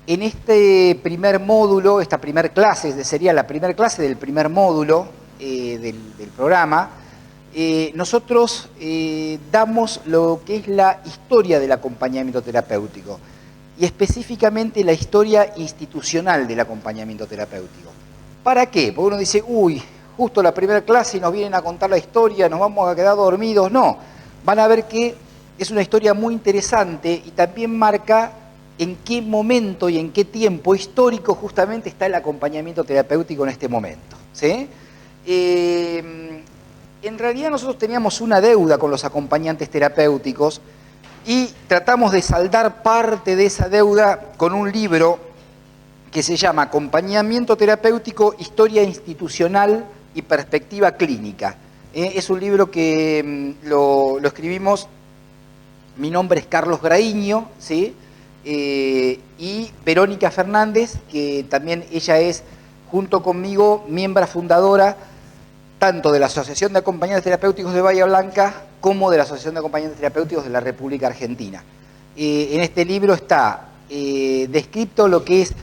En este primer módulo, esta primer clase, sería la primera clase del primer módulo del programa, nosotros damos lo que es la historia del acompañamiento terapéutico y específicamente la historia institucional del acompañamiento terapéutico. ¿Para qué? Porque uno dice, uy, justo la primera clase y nos vienen a contar la historia, nos vamos a quedar dormidos. No, van a ver que es una historia muy interesante y también marca en qué momento y en qué tiempo histórico justamente está el acompañamiento terapéutico en este momento, ¿sí? En realidad nosotros teníamos una deuda con los acompañantes terapéuticos y tratamos de saldar parte de esa deuda con un libro que se llama Acompañamiento Terapéutico, Historia Institucional y Perspectiva Clínica. Es un libro que lo escribimos, mi nombre es Carlos Graíño, ¿sí? Y Verónica Fernández, que también ella es, junto conmigo, miembro fundadora tanto de la Asociación de Acompañantes Terapéuticos de Bahía Blanca como de la Asociación de Acompañantes Terapéuticos de la República Argentina. En este libro está descrito lo que es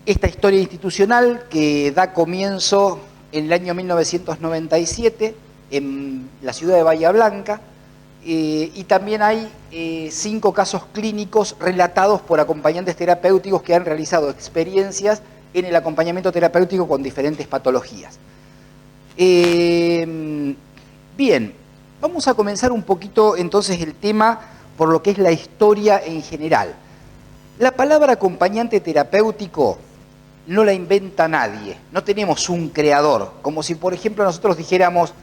esta historia institucional que da comienzo en el año 1997 en la ciudad de Bahía Blanca, y también hay 5 casos clínicos relatados por acompañantes terapéuticos que han realizado experiencias en el acompañamiento terapéutico con diferentes patologías. Bien, vamos a comenzar un poquito entonces el tema por lo que es la historia en general. La palabra acompañante terapéutico no la inventa nadie, no tenemos un creador, como si por ejemplo nosotros dijéramos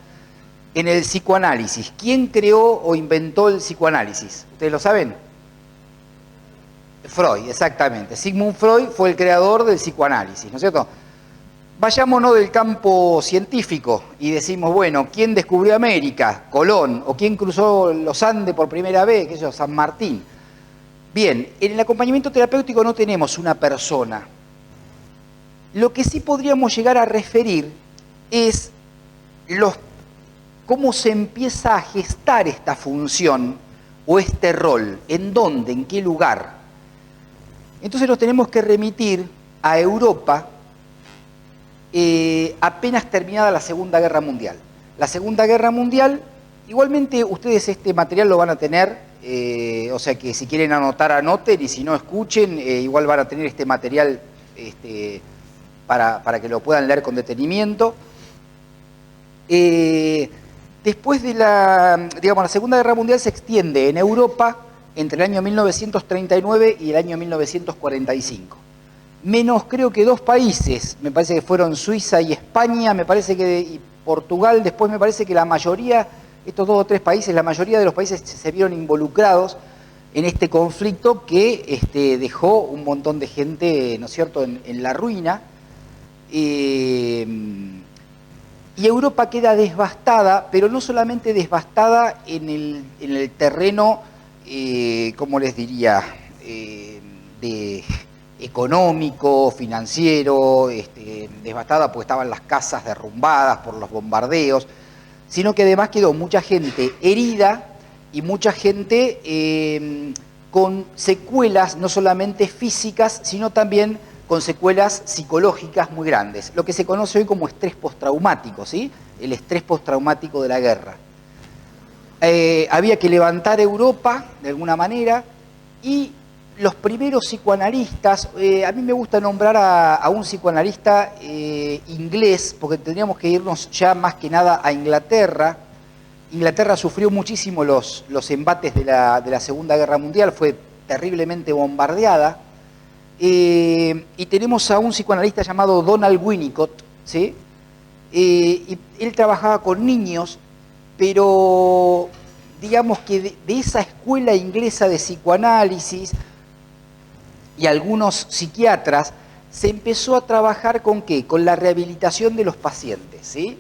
en el psicoanálisis, ¿quién creó o inventó el psicoanálisis? ¿Ustedes lo saben? Freud, exactamente. Sigmund Freud fue el creador del psicoanálisis, ¿no es cierto? Vayámonos del campo científico y decimos, bueno, ¿quién descubrió América? Colón. ¿O quién cruzó los Andes por primera vez? ¿Qué sé yo? San Martín. Bien, en el acompañamiento terapéutico no tenemos una persona. Lo que sí podríamos llegar a referir es cómo se empieza a gestar esta función o este rol, en dónde, en qué lugar. Entonces nos tenemos que remitir a Europa apenas terminada la Segunda Guerra Mundial. La Segunda Guerra Mundial, igualmente ustedes este material lo van a tener, o sea que si quieren anotar, anoten, y si no, escuchen, igual van a tener este material para que lo puedan leer con detenimiento. Después de la Segunda Guerra Mundial se extiende en Europa entre el año 1939 y el año 1945. Menos creo que 2 países, me parece que fueron Suiza y España, me parece que y Portugal, después me parece que la mayoría, estos 2 o 3 países, la mayoría de los países se vieron involucrados en este conflicto que dejó un montón de gente, ¿no es cierto?, en la ruina. Y Europa queda devastada, pero no solamente devastada en el terreno, ¿cómo les diría?, económico, financiero, devastada porque estaban las casas derrumbadas por los bombardeos, sino que además quedó mucha gente herida y mucha gente con secuelas no solamente físicas, sino también con secuelas psicológicas muy grandes, lo que se conoce hoy como estrés postraumático, ¿sí? El estrés postraumático de la guerra. Había que levantar Europa de alguna manera y los primeros psicoanalistas, a mí me gusta nombrar a un psicoanalista inglés, porque tendríamos que irnos ya más que nada a Inglaterra. Inglaterra sufrió muchísimo los embates de la Segunda Guerra Mundial, fue terriblemente bombardeada. Y tenemos a un psicoanalista llamado Donald Winnicott, ¿sí? Y él trabajaba con niños, pero digamos que de esa escuela inglesa de psicoanálisis y algunos psiquiatras se empezó a trabajar ¿con qué? Con la rehabilitación de los pacientes, ¿sí?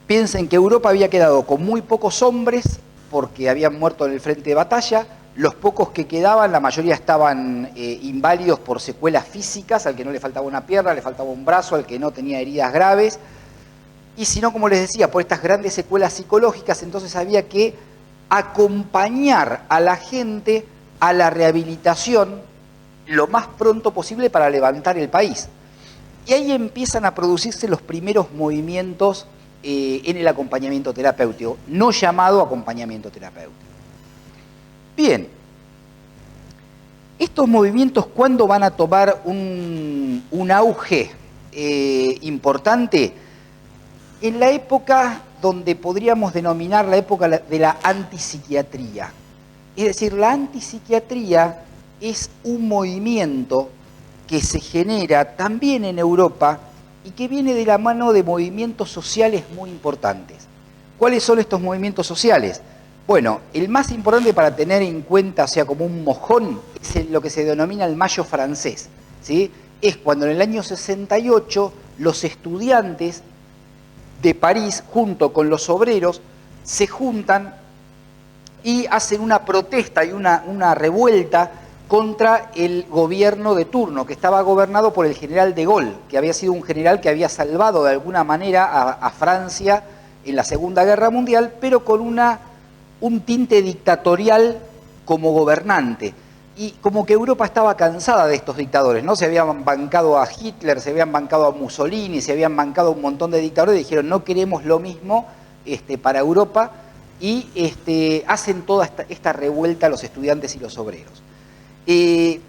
Piensen que Europa había quedado con muy pocos hombres porque habían muerto en el frente de batalla. Los pocos que quedaban, la mayoría estaban inválidos por secuelas físicas, al que no le faltaba una pierna, le faltaba un brazo, al que no tenía heridas graves. Y si no, como les decía, por estas grandes secuelas psicológicas, entonces había que acompañar a la gente a la rehabilitación lo más pronto posible para levantar el país. Y ahí empiezan a producirse los primeros movimientos en el acompañamiento terapéutico, no llamado acompañamiento terapéutico. Bien, estos movimientos, ¿cuándo van a tomar un auge importante? En la época donde podríamos denominar la época de la antipsiquiatría. Es decir, la antipsiquiatría es un movimiento que se genera también en Europa y que viene de la mano de movimientos sociales muy importantes. ¿Cuáles son estos movimientos sociales? Bueno, el más importante para tener en cuenta, o sea, como un mojón, es lo que se denomina el Mayo francés, ¿sí? Es cuando en el año 68 los estudiantes de París, junto con los obreros, se juntan y hacen una protesta y una revuelta contra el gobierno de turno, que estaba gobernado por el general de Gaulle, que había sido un general que había salvado de alguna manera a Francia en la Segunda Guerra Mundial, pero con un tinte dictatorial como gobernante. Y como que Europa estaba cansada de estos dictadores, ¿no? Se habían bancado a Hitler, se habían bancado a Mussolini, se habían bancado a un montón de dictadores y dijeron no queremos lo mismo para Europa y hacen toda esta revuelta los estudiantes y los obreros. Que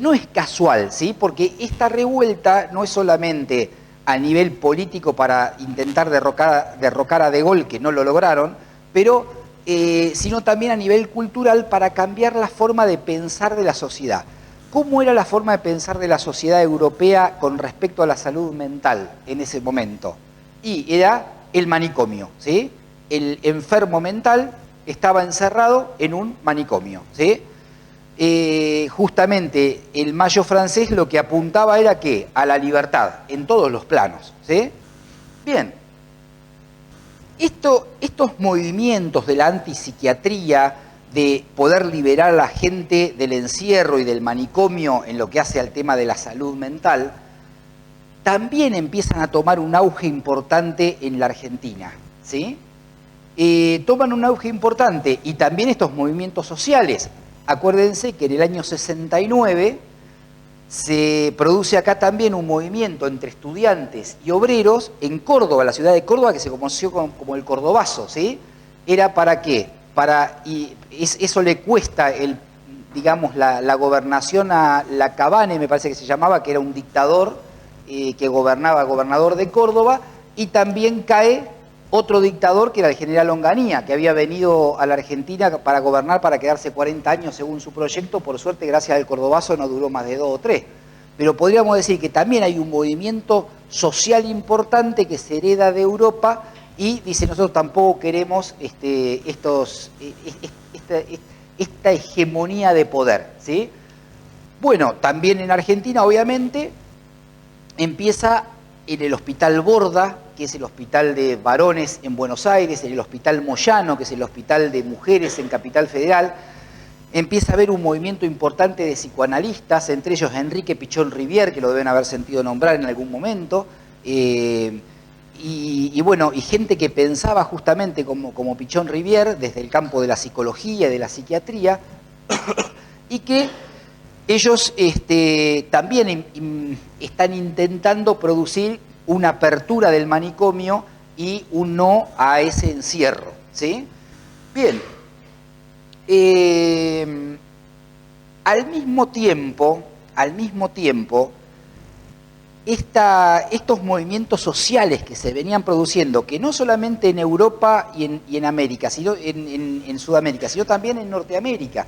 no es casual, ¿sí? Porque esta revuelta no es solamente a nivel político para intentar derrocar a De Gaulle, que no lo lograron, pero sino también a nivel cultural para cambiar la forma de pensar de la sociedad. ¿Cómo era la forma de pensar de la sociedad europea con respecto a la salud mental en ese momento? Y era el manicomio, ¿sí? El enfermo mental estaba encerrado en un manicomio, ¿sí? Justamente el Mayo francés lo que apuntaba era ¿qué? A la libertad, en todos los planos, ¿sí? Bien. Estos movimientos de la antipsiquiatría, de poder liberar a la gente del encierro y del manicomio en lo que hace al tema de la salud mental, también empiezan a tomar un auge importante en la Argentina, ¿sí? Toman un auge importante y también estos movimientos sociales. Acuérdense que en el año 69 se produce acá también un movimiento entre estudiantes y obreros en Córdoba, la ciudad de Córdoba, que se conoció como el Cordobazo, ¿sí? ¿Era para qué? Eso le cuesta la gobernación a Lacabane, me parece que se llamaba, que era un dictador que gobernador de Córdoba, y también cae otro dictador que era el general Onganía, que había venido a la Argentina para gobernar, para quedarse 40 años según su proyecto. Por suerte, gracias al Cordobazo, no duró más de 2 o 3. Pero podríamos decir que también hay un movimiento social importante que se hereda de Europa y dice, nosotros tampoco queremos esta hegemonía de poder, ¿sí? Bueno, también en Argentina, obviamente, empieza en el Hospital Borda, que es el hospital de varones en Buenos Aires, en el Hospital Moyano, que es el hospital de mujeres en Capital Federal, empieza a haber un movimiento importante de psicoanalistas, entre ellos Enrique Pichón Rivière, que lo deben haber sentido nombrar en algún momento, y gente que pensaba justamente como Pichón Rivière desde el campo de la psicología y de la psiquiatría, y que ellos también están intentando producir una apertura del manicomio y un no a ese encierro, ¿sí? Bien. Al mismo tiempo, estos movimientos sociales que se venían produciendo, que no solamente en Europa y en América, sino en Sudamérica, sino también en Norteamérica.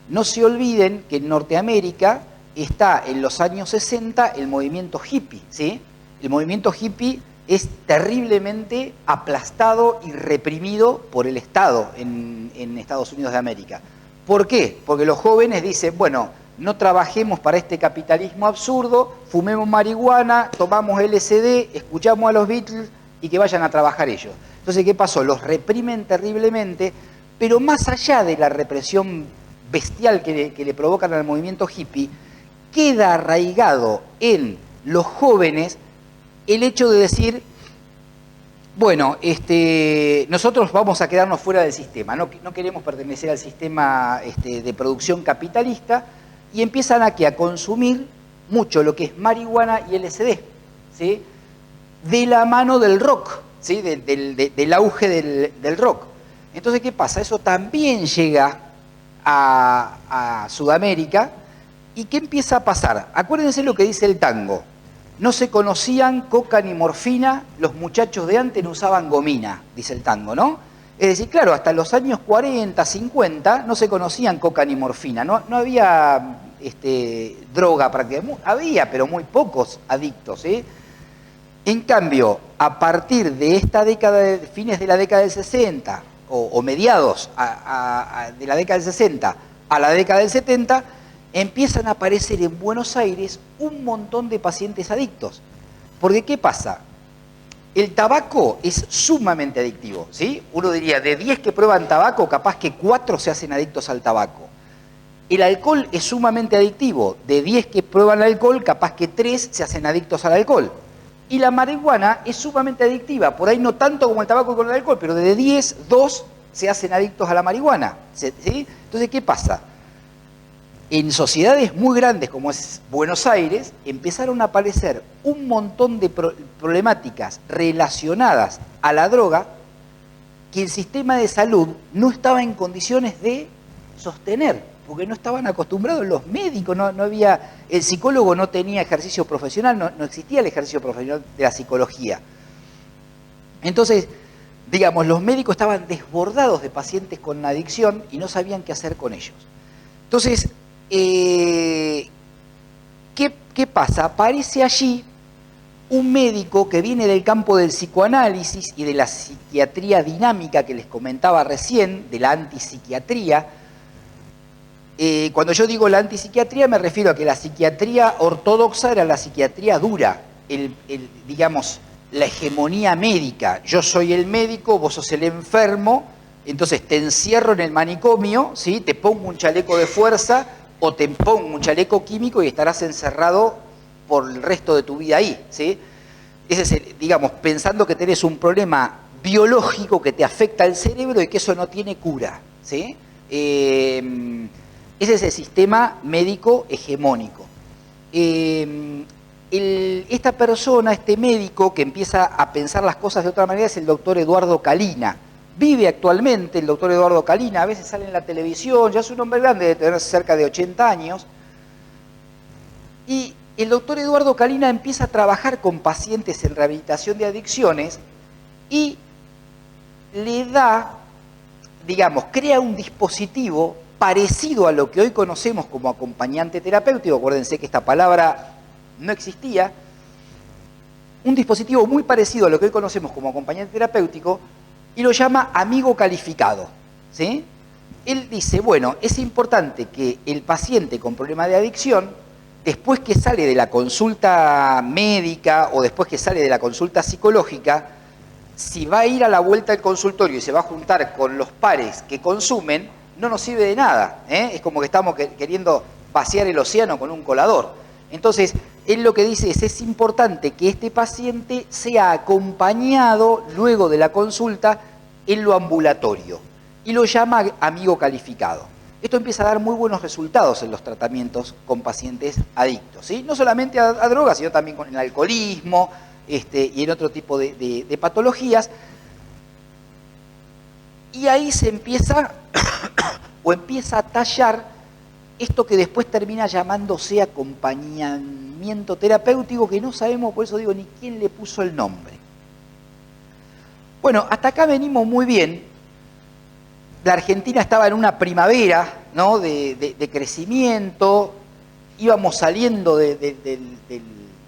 No se olviden que en Norteamérica está en los años 60 el movimiento hippie, ¿sí? El movimiento hippie es terriblemente aplastado y reprimido por el Estado en Estados Unidos de América. ¿Por qué? Porque los jóvenes dicen, bueno, no trabajemos para este capitalismo absurdo, fumemos marihuana, tomamos LSD, escuchamos a los Beatles y que vayan a trabajar ellos. Entonces, ¿qué pasó? Los reprimen terriblemente, pero más allá de la represión bestial que le provocan al movimiento hippie, queda arraigado en los jóvenes el hecho de decir, bueno, nosotros vamos a quedarnos fuera del sistema, no queremos pertenecer al sistema de producción capitalista, y empiezan a consumir mucho lo que es marihuana y LSD, ¿sí? De la mano del rock, ¿sí? Del auge del rock. Entonces, ¿qué pasa? Eso también llega a Sudamérica. ¿Y qué empieza a pasar? Acuérdense lo que dice el tango. No se conocían coca ni morfina, los muchachos de antes no usaban gomina, dice el tango, ¿no? Es decir, claro, hasta los años 40, 50 no se conocían coca ni morfina, no había droga prácticamente, había, pero muy pocos adictos, ¿eh? En cambio, a partir de esta década, fines de la década del 60, o mediados de la década del 60 a la década del 70, empiezan a aparecer en Buenos Aires un montón de pacientes adictos. Porque, ¿qué pasa? El tabaco es sumamente adictivo, ¿sí? Uno diría, de 10 que prueban tabaco, capaz que 4 se hacen adictos al tabaco. El alcohol es sumamente adictivo. De 10 que prueban alcohol, capaz que 3 se hacen adictos al alcohol. Y la marihuana es sumamente adictiva. Por ahí no tanto como el tabaco y con el alcohol, pero de 10, 2 se hacen adictos a la marihuana, ¿sí? Entonces, ¿qué pasa? En sociedades muy grandes como es Buenos Aires, empezaron a aparecer un montón de problemáticas relacionadas a la droga que el sistema de salud no estaba en condiciones de sostener, porque no estaban acostumbrados los médicos, no había, el psicólogo no tenía ejercicio profesional, no existía el ejercicio profesional de la psicología. Entonces, digamos, los médicos estaban desbordados de pacientes con adicción y no sabían qué hacer con ellos. Entonces, ¿qué pasa? Aparece allí un médico que viene del campo del psicoanálisis y de la psiquiatría dinámica que les comentaba recién, de la antipsiquiatría. Cuando yo digo la antipsiquiatría me refiero a que la psiquiatría ortodoxa era la psiquiatría dura, digamos, la hegemonía médica. Yo soy el médico, vos sos el enfermo, entonces te encierro en el manicomio, ¿sí? Te pongo un chaleco de fuerza o te pongo un chaleco químico y estarás encerrado por el resto de tu vida ahí, ¿sí? Ese es, digamos, pensando que tenés un problema biológico que te afecta al cerebro y que eso no tiene cura, ¿sí? Ese es el sistema médico hegemónico. Esta persona, este médico que empieza a pensar las cosas de otra manera es el doctor Eduardo Calina. Vive actualmente el doctor Eduardo Calina, a veces sale en la televisión, ya es un hombre grande, debe tener cerca de 80 años. Y el doctor Eduardo Calina empieza a trabajar con pacientes en rehabilitación de adicciones y le da, digamos, crea un dispositivo parecido a lo que hoy conocemos como acompañante terapéutico. Acuérdense que esta palabra no existía. Un dispositivo muy parecido a lo que hoy conocemos como acompañante terapéutico, y lo llama amigo calificado, ¿sí? Él dice, bueno, es importante que el paciente con problema de adicción, después que sale de la consulta médica o después que sale de la consulta psicológica, si va a ir a la vuelta al consultorio y se va a juntar con los pares que consumen, no nos sirve de nada, ¿eh? Es como que estamos queriendo vaciar el océano con un colador. Entonces, él lo que dice es importante que este paciente sea acompañado luego de la consulta en lo ambulatorio y lo llama amigo calificado. Esto empieza a dar muy buenos resultados en los tratamientos con pacientes adictos, ¿sí? No solamente a drogas, sino también con el alcoholismo y en otro tipo de patologías. Y ahí se empieza o empieza a tallar esto que después termina llamándose acompañamiento terapéutico, que no sabemos, por eso digo, ni quién le puso el nombre. Bueno, hasta acá venimos muy bien. La Argentina estaba en una primavera, ¿no? de crecimiento, íbamos saliendo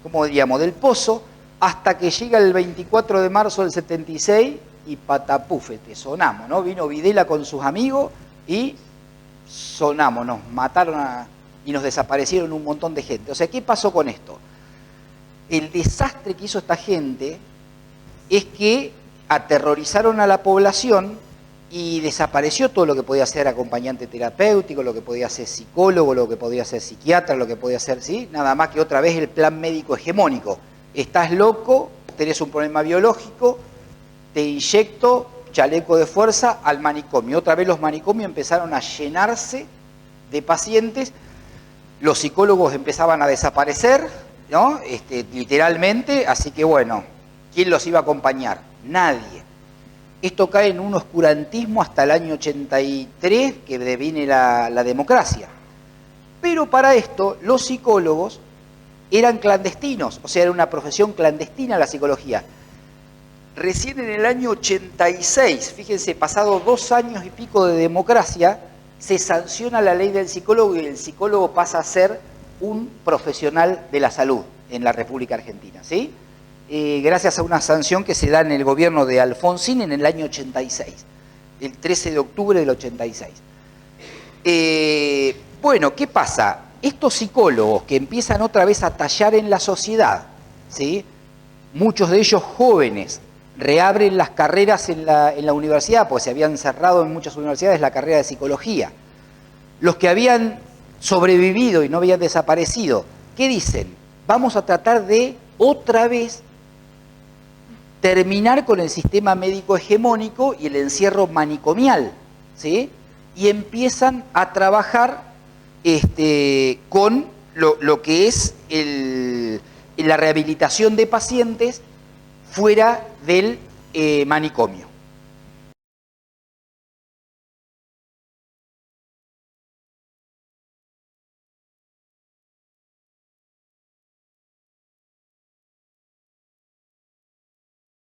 ¿cómo diríamos?, del pozo, hasta que llega el 24 de marzo del 76 y patapúfete, sonamos, ¿no? Vino Videla con sus amigos y sonamos, nos mataron y nos desaparecieron un montón de gente. O sea, ¿qué pasó con esto? El desastre que hizo esta gente es que aterrorizaron a la población y desapareció todo lo que podía ser acompañante terapéutico, lo que podía ser psicólogo, lo que podía ser psiquiatra, lo que podía ser, ¿sí? Nada más que otra vez el plan médico hegemónico. Estás loco, tenés un problema biológico, te inyecto chaleco de fuerza al manicomio. Otra vez los manicomios empezaron a llenarse de pacientes los psicólogos empezaban a desaparecer, ¿no? Literalmente, así que bueno, ¿quién los iba a acompañar? Nadie. Esto cae en un oscurantismo hasta el año 83, que deviene la democracia. Pero para esto, los psicólogos eran clandestinos, o sea, era una profesión clandestina la psicología. Recién en el año 86, fíjense, pasado 2 años y pico de democracia, se sanciona la ley del psicólogo y el psicólogo pasa a ser un profesional de la salud en la República Argentina, ¿sí? Gracias a una sanción que se da en el gobierno de Alfonsín en el año 86, el 13 de octubre del 86. Bueno, ¿qué pasa? Estos psicólogos que empiezan otra vez a tallar en la sociedad, ¿sí? Muchos de ellos jóvenes, reabren las carreras en la universidad, porque se habían cerrado en muchas universidades la carrera de psicología. Los que habían sobrevivido y no habían desaparecido, ¿qué dicen? Vamos a tratar de otra vez terminar con el sistema médico hegemónico y el encierro manicomial, ¿sí? Y empiezan a trabajar con lo que es la rehabilitación de pacientes fuera del manicomio.